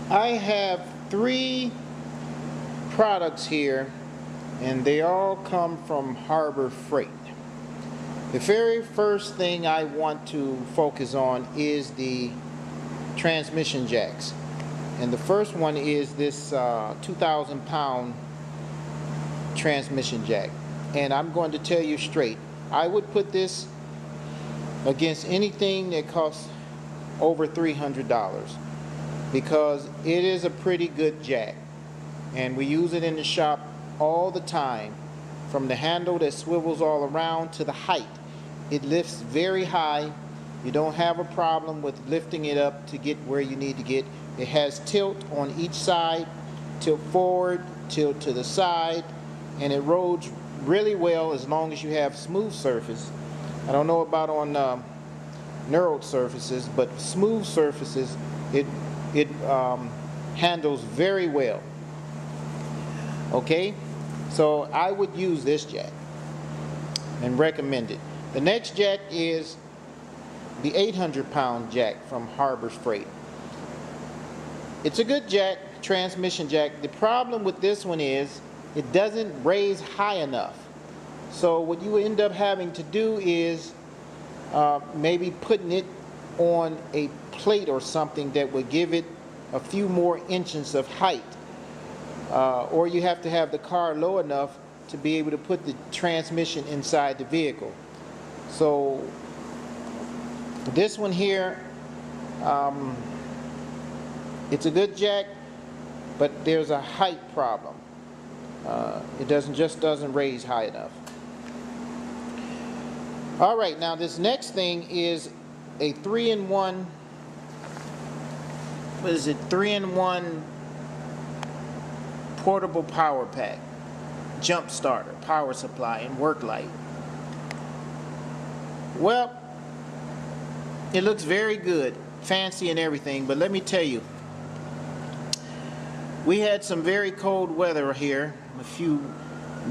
I have three products here, and they all come from Harbor Freight. The very first thing I want to focus on is the transmission jacks. And the first one is this 2,000 pound transmission jack. And I'm going to tell you straight, I would put this against anything that costs over $300 because it is a pretty good jack. And we use it in the shop all the time, from the handle that swivels all around to the height. It lifts very high. You don't have a problem with lifting it up to get where you need to get. It has tilt on each side, tilt forward, tilt to the side, and it rolls really well as long as you have smooth surface. I don't know about on knurled surfaces, but smooth surfaces it handles very well. Okay, so I would use this jack and recommend it. The next jack is the 800 pound jack from Harbor Freight. It's a good jack, transmission jack. The problem with this one is it doesn't raise high enough. So what you end up having to do is maybe putting it on a plate or something that would give it a few more inches of height. Or you have to have the car low enough to be able to put the transmission inside the vehicle. So this one here, it's a good jack, but there's a height problem. It just doesn't raise high enough. All right, now this next thing is a 3-in-1. What is it? 3-in-1 portable power pack, jump starter, power supply, and work light. Well, it looks very good, fancy and everything, but let me tell you, we had some very cold weather here a few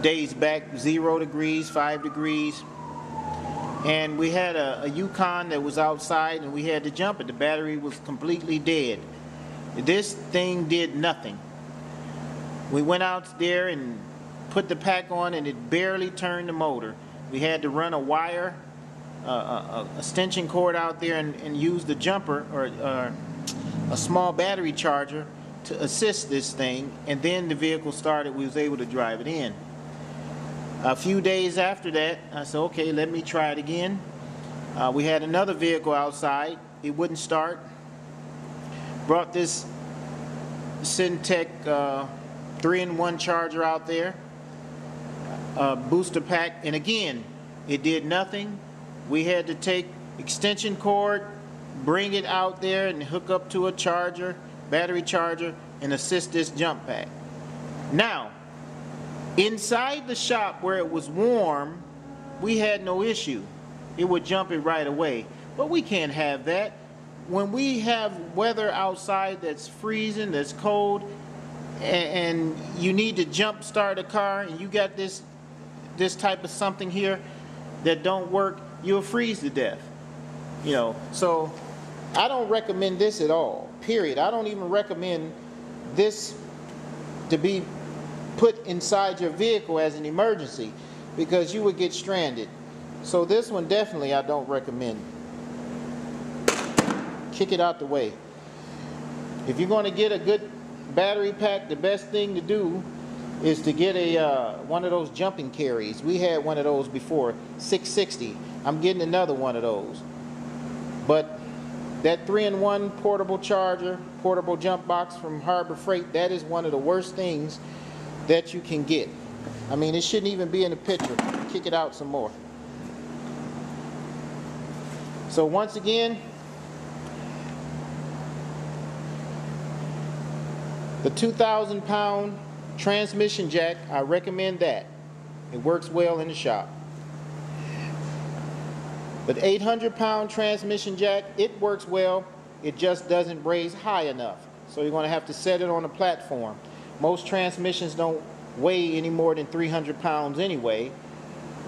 days back, 0 degrees, 5 degrees, and we had a Yukon that was outside and we had to jump it. The battery was completely dead. This thing did nothing. We went out there and put the pack on and it barely turned the motor. We had to run a wire, a extension cord out there and use the jumper or a small battery charger to assist this thing, and then the vehicle started. We was able to drive it in. A few days after that, I said, okay, let me try it again. We had another vehicle outside. It wouldn't start. Brought this Syntec 3-in-1 charger out there, booster pack, and again, it did nothing. We had to take extension cord, bring it out there and hook up to a charger, battery charger, and assist this jump pack. Now, inside the shop where it was warm, we had no issue. It would jump it right away. But we can't have that. When we have weather outside that's freezing, that's cold, and you need to jump start a car, and you got this type of something here that don't work, you'll freeze to death. You know, so I don't recommend this at all, period. I don't even recommend this to be put inside your vehicle as an emergency, because you would get stranded. So this one definitely I don't recommend. Kick it out the way. If you're going to get a good battery pack, the best thing to do is to get a one of those jumping carries. We had one of those before, 660. I'm getting another one of those. But that 3-in-1 portable charger, portable jump box from Harbor Freight, that is one of the worst things that you can get. I mean, it shouldn't even be in the picture. Kick it out some more. So once again, the 2,000 pound transmission jack, I recommend that. It works well in the shop. But 800 pound transmission jack, it works well. It just doesn't raise high enough. So you're going to have to set it on a platform. Most transmissions don't weigh any more than 300 pounds anyway.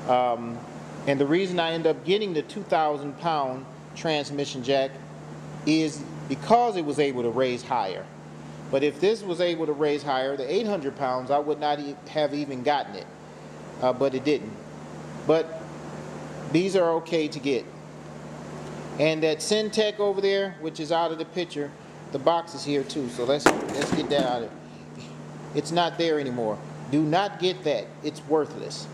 And the reason I end up getting the 2,000 pound transmission jack is because it was able to raise higher. But if this was able to raise higher, the 800 pounds, I would not have even gotten it, but it didn't. But these are okay to get. And that Syntec over there, which is out of the picture, the box is here too, so let's get that out of it. It's not there anymore. Do not get that. It's worthless.